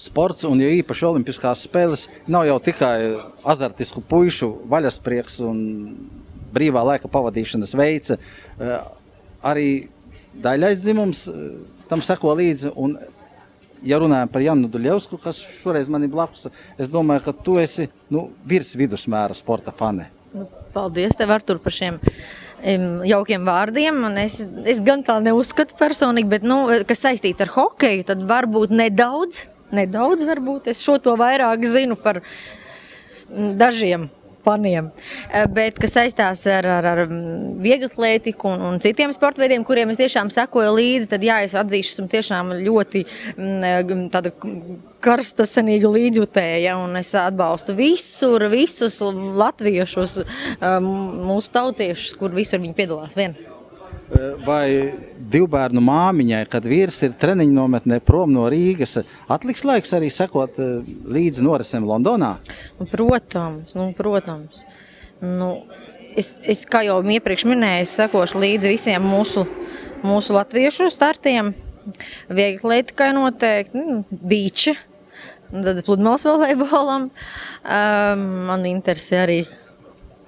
sports, un jo īpaši olimpiskās spēles, nav jau tikai azartisku puišu vaļasprieks un brīvā laika pavadīšanas veids. Arī daļais dzimums tam seko līdzi, un ja runājam par Janu Duļevsku, kas šoreiz man ir blakus, es domāju, ka tu esi virs vidusmēra sporta fane. Paldies tev, Artur, par šiem jaukiem vārdiem. Un es gan tā neuzskatu personīgi, bet, kas saistīts ar hokeju, tad varbūt nedaudz varbūt. Es šo to vairāk zinu par dažiem faniem. Bet, kas saistās ar vieglatlētiku un citiem sportveidiem, kuriem es tiešām sekoju līdzi, tad jā, es atzīšu, esmu tiešām ļoti tāda karstasenīga līdzjutēja, un es atbalstu visus latviešus, mūsu tautiešus, kur visur viņi piedalās vien. Vai divbērnu māmiņai, kad vīrs ir treniņu nometnē prom no Rīgas, atliks laiks arī sekot līdzi norisēm Londonā? Protams. Es kā jau iepriekš minēju, es sekošu līdzi visiem mūsu latviešu startiem. Vieglatlētikai noteikti, bīča, tad pludmales volejbolam. Man interesē arī,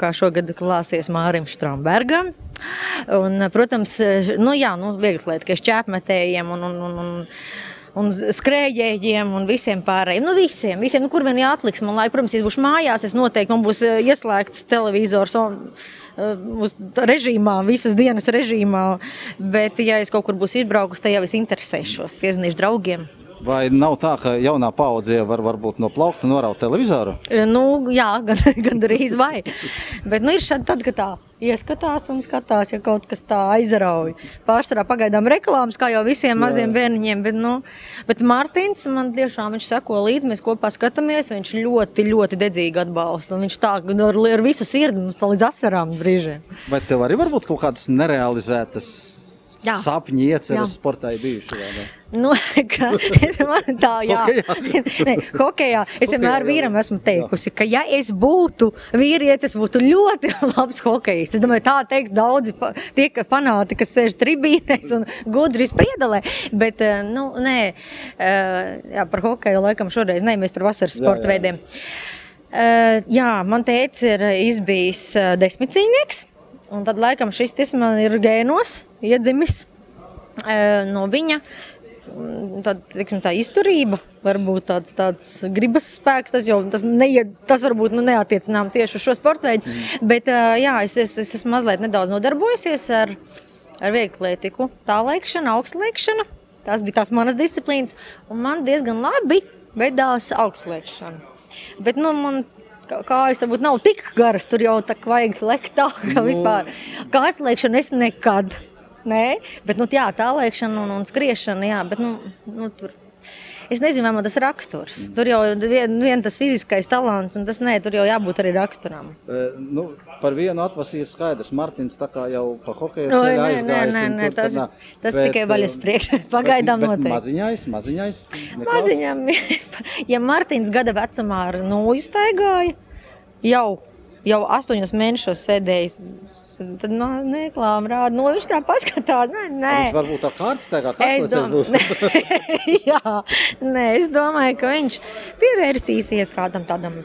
kā šogad klāsies Mārim Štrambergam. Un, protams, vieglatlētikai šķēpmetējiem un skrējējiem un visiem pārējiem. Visiem, kur vien jāatliks man laika. Protams, ja būšu mājās, es noteikti, man būs ieslēgts televizors uz režīmā, visas dienas režīmā. Bet, ja es kaut kur būs izbraukus, tad jau es interesēšos, piezinīšu draugiem. Vai nav tā, ka jaunā paudze varbūt no plaukta noraut televizoru? Jā, gandrīz vai. Bet ir šādi tad, ka tā ieskatās un skatās, ja kaut kas tā aizrauj. Pārsvarā pagaidām reklāmas, kā jau visiem maziem bērniņiem, bet Mārtiņš, man tiešām viņš seko līdzi, mēs kopā skatāmies, viņš ļoti, ļoti dedzīgi atbalsta, un viņš tā ar visu sirdi mums tā līdz asarām brīžiem. Vai tev arī varbūt kaut kādas nerealizētas sapņi ieceras sportā ir bijuši, vai ne? Man tā, hokejā. Es vienmēr vīram esmu teikusi, ka ja es būtu vīrietis, es būtu ļoti labs hokejists. Es domāju, tā teikt daudzi tie fanāti, kas sēž tribīnēs un gudri spriedalē. Bet, par hokeju laikam šoreiz mēs par vasaras sporta veidiem. Man tētis ir izbijis 10 cīnieks. Un tad, laikam, šis man ir gēnos iedzimis no viņa. Tad, teiksim, tā izturība, varbūt tāds gribas spēks, tas varbūt neatiecinām tieši uz šo sportveidu. Bet, es esmu mazliet nedaudz nodarbojusies ar vieglatlētiku, tālēkšana, augstlēkšana. Tās bija tās manas disciplīnas, un man diezgan labi veidās augstlēkšana. Bet, man kājas varbūt nav tik garas, tur jau tā vajag lekt tā, ka vispār kājas lēkšana es nekad. Nē, bet tālēkšana un skriešana, bet tur, es nezinu, vai man tas raksturs. Tur jau vien tas fiziskais talants, un tur jau jābūt arī raksturam. Par vienu atvasīju skaidrs, Martins tā kā jau pa hokeja ceļa aizgājis. Nē, tas tikai vaļasprieks, pagaidām noteikti. Bet maziņais? Maziņam, ja Martins gada vecumā ar nūju staigāja, jau 8 mēnešos sēdējis, tad neklām rāda, viņš tā paskatās, nē. Viņš varbūt tā kārtas staigā, kāds būs? Es domāju, ka viņš pievērsīsies kādam tādam,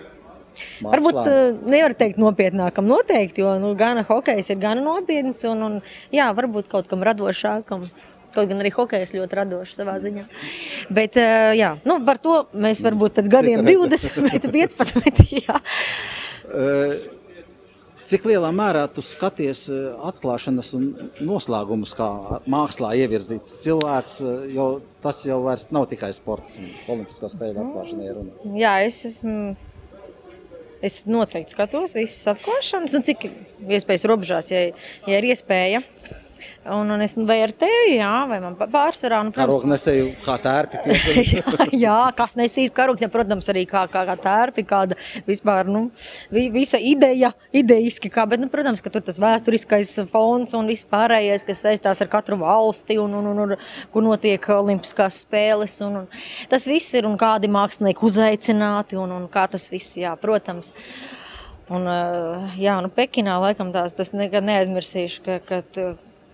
varbūt nevar teikt nopietnākam noteikti, jo gana hokejs ir gana nopietns un varbūt kaut kam radošākam. Kaut gan arī hokejs ļoti radoši savā ziņā. Bet, par to mēs varbūt pēc gadiem 20, 15, Cik lielā mērā tu skaties atklāšanas un noslēgumus, kā mākslā ievirzīts cilvēks, jo tas jau vairs nav tikai sports, olimpiskā spēļu atklāšana ir runa? Jā, es noteikti skatos visas atklāšanas, cik iespējas robežās, ja ir iespēja. Un es vai ar tevi, vai man pārsvarā. Karognesēju kā tērpi. Kas nesīs karogs, protams, arī kā tērpi, kāda vispār, visa idejiski, bet, protams, ka tur tas vēsturiskais fons un viss pārējais, kas saistās ar katru valsti un kur notiek olimpiskās spēles, un tas viss ir, un kādi mākslinieki uzaicināti, un kā tas viss, protams. Un, Pekinā, laikam, tas nekad neaizmirsīšu, ka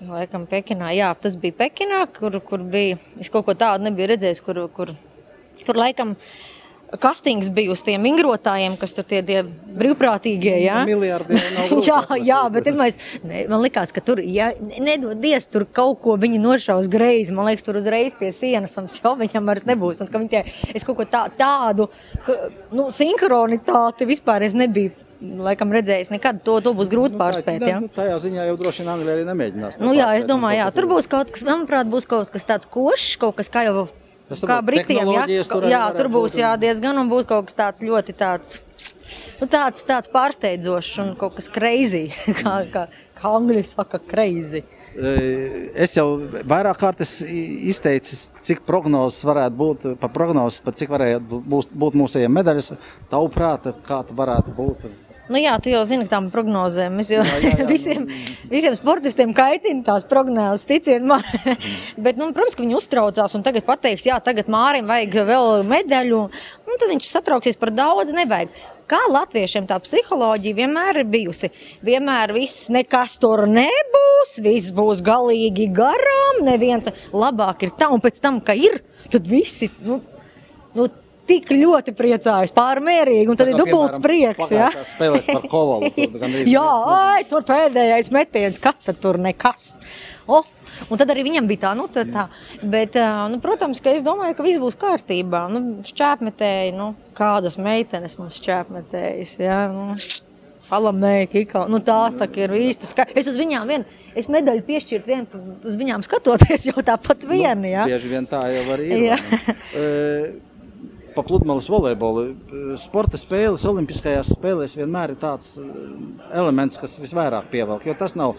laikam Pekinā, tas bija Pekinā, kur bija, es kaut ko tādu nebiju redzējis, kur tur laikam kastings bija uz tiem vingrotājiem, kas tur tie brīvprātīgie, jā? Miljardi nav grūti. Jā, bet man likās, ka tur, ja nedodies, tur kaut ko viņi nošaus greizi, man liekas, tur uzreiz pie sienas, un jau viņam vairs nebūs, un ka viņi es kaut ko tādu, sinhronitāti vispār es nebiju, laikam redzējis nekad, to būs grūti pārspēt, jā? Tajā ziņā jau droši vien Angļi arī nemēģinās. Jā, es domāju, jā, tur būs kaut kas, manuprāt, būs kaut kas tāds košs, kaut kas kā jau kā Britiem, jā, tur būs diezgan un būs kaut kas tāds ļoti tāds pārsteidzošs un kaut kas crazy, kā angļi saka crazy. Es jau vairāk kārtas izteicis, cik prognozes varētu būt, pa prognozes, par cik varētu būt mūsējiem medaļas, tavuprāt, kā varētu būt? Jā, tu jau zini tām prognozēm. Es jau visiem sportistiem kaitina tās prognozes, ticiet man. Bet, protams, ka viņi uztraucās un tagad pateiks, jā, tagad Mārim vajag vēl medaļu, un tad viņš satrauksies par daudz, nevajag. Kā latviešiem tā psiholoģija vienmēr ir bijusi. Vienmēr viss nekas tur nebūs, viss būs galīgi garām, neviens labāk ir tā, un pēc tam, ka ir, tad visi, tik ļoti priecājas, pārmērīgi, un tad ir dubults prieks, jā? Spēlēs par Kovalu. Jā, tur pēdējais metiens, kas tad tur nekas. Un tad arī viņam bija tā. Bet, protams, ka es domāju, ka viss būs kārtībā. Šķēpmetēji, kādas meitenes mums šķēpmetējas, jā, Palamēki, tās tā ir īstas. Es uz viņām es medaļu piešķirt uz viņām skatoties jau tāpat vieni, jā? Bieži vien tā jau arī ir. Pa pludmales volejbolu. Sporta spēles, olimpiskajās spēlēs vienmēr ir tāds elements, kas visvairāk pievelk, jo tas nav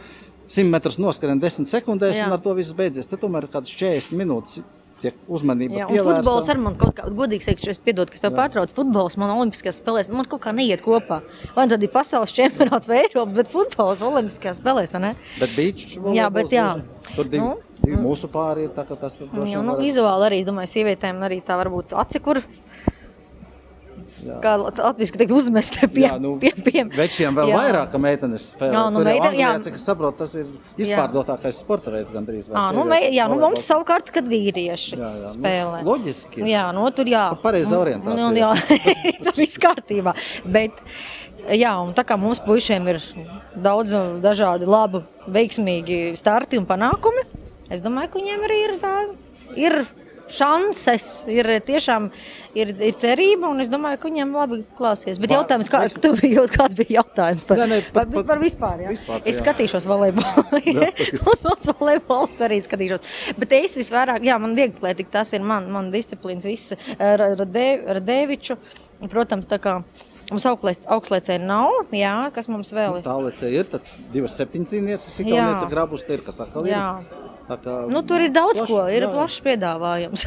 100 metrus noskrien 10 sekundēs, un ar to viss beidzies. Tad tomēr kāds 40 minūtes tiek uzmanība pievērsta. Un futbols ar man kaut kā, godīgi sakot, es piedod, kas tev pārtrauc, futbols man olimpiskajās spēlēs, man kaut kā neiet kopā. Vai tad ir pasaules čempionāts vai Eiropas, bet futbols olimpiskajās spēlēs, vai ne? Bet beach volejbols? Jā, bet jā. Tur divi mūsu pāri ir tā, ka tas... Vizuāli arī, es domāju, sievietēm arī tā varbūt acikur. Kā latviski teikt, uzmest pie. Večiem vēl vairāk, ka meitenes spēlē. Tur jau Anglijā, cik es saprotu, tas ir izpārdotākais sporta veids gandrīz. Mums savukārt, kad vīrieši spēlē. Loģiski. Jā, tur jā. Pareiza orientācija. Jā, viss kārtībā. Bet, jā, un tā kā mums puišiem ir daudz dažādi labi, veiksmīgi starti un panākumi, es domāju, ka viņiem arī ir šanses, ir tiešām ir cerība, un es domāju, ka viņiem labi klāsies. Bet jautājums, kāds bija jautājums par vispār, jā? Es skatīšos volejbolu, un tos volejbols arī skatīšos. Bet es visvairāk, man vieglatlētika, tas ir man disciplīnas viss, Radeviču, protams, tā kā mums augstlaicēji nav, jā, kas mums vēl ir? Tāllecēji ir, tad 2-7 cīnieces, Ikauniece grabus, te ir, kas atkal ir. Jā. Tur ir daudz ko, ir plašs piedāvājums.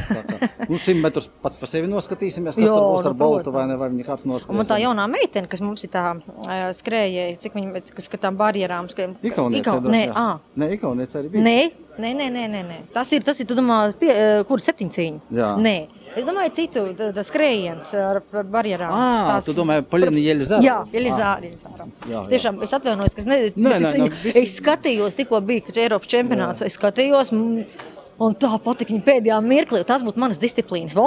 100 metrus pats par sevi noskatīsimies, kas tur būs ar boltu vai viņi kāds noskatīsies. Un tā jaunā meitene, kas mums ir tā skrējēja, cik viņi, kas tām barjerām skrēja. Ikauniece ir droši, jā. Nē, Ikauniece arī bija. Nē. Tas ir, tu domā, kur 7 cīņu? Jā. Nē. Es domāju, citu, tas skrējiens ar barjerām. Tu domāju, Poļina Jelizāra? Jā, Jelizāra. Es atvainojos, ka es skatījos, tikko bija Eiropas čempionāts, es skatījos, un tā patika viņa pēdējā mirklī, tas būtu manas disciplīnas,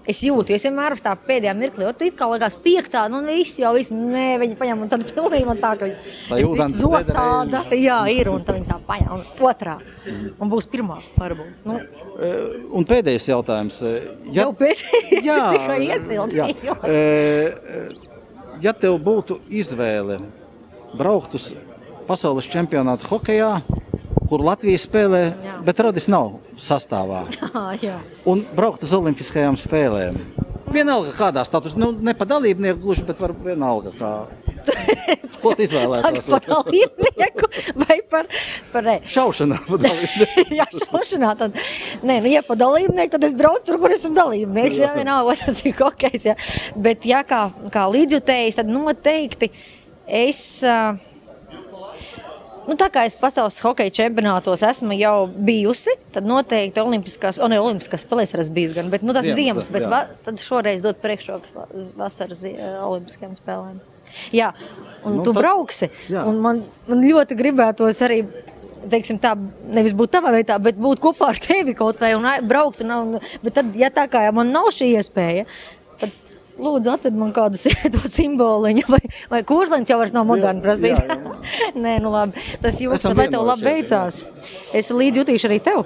Es jūtu, es vienmēr uz tā pēdējā mirklī, it kā liekas piektā, viss, viņi paņem, un tad pilnīgi man tā, ka es visu zosāda, jā, ir, un tad viņi tā paņem, otrā, un būs pirmā, varbūt. Un pēdējais jautājums. Jau pēdējais, es tikai iesildījos. Ja tev būtu izvēle braukt uz pasaules čempionātu hokejā, kur Latvija spēlē, bet Rodis nav sastāvā. Jā. Un braukt uz olimpiskajām spēlēm. Vienalga kādā status, ne pa dalībnieku gluži, bet var vienalga kā. Ko tu izvēlētos? Par dalībnieku vai par Šaušanā pa dalībnieku. Jā, šaušanā tad. Nē, ja pa dalībnieku, tad es braucu tur, kur esmu dalībnieks. Jā, vienalga, tas ir hokejs, jā. Bet ja kā līdzjutējs, tad noteikti es... tā kā es pasaules hokeja čempionātos esmu jau bijusi, tad noteikti olimpiskās spēlēs arī bijis gan, bet tas ziemas, bet tad šoreiz dot priekšroku vasaras olimpiskajām spēlēm. Jā, un tu brauksi, un man ļoti gribētos arī teiksim tā, nevis būt tavā vietā, bet būt kopā ar tevi kaut vai un braukt. Bet tad, ja tā kā man nav šī iespēja, tad lūdzu atved man kādu to simboliņu, vai kurslins jau vairs nav moderni prasīt. Nē, nu labi, tas jūs, tad lai tev labi beicās. Es līdz jutīšu arī tev.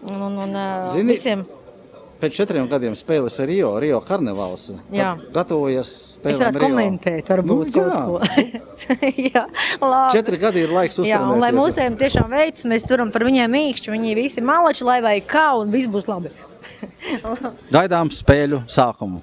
Zini, visiem. Pēc 4 gadiem spēles ar Rio karnevāls. Gatavojas spēlēm es varētu komentēt, varbūt kaut ko. Jā, labi. 4 gadi ir laiks uztrenēties. Jā, un lai mūsējiem tiešām veids, mēs turam par viņiem mīkšķi, viņi visi malači, lai vai kā, un viss būs labi. Gaidām spēļu sākumu.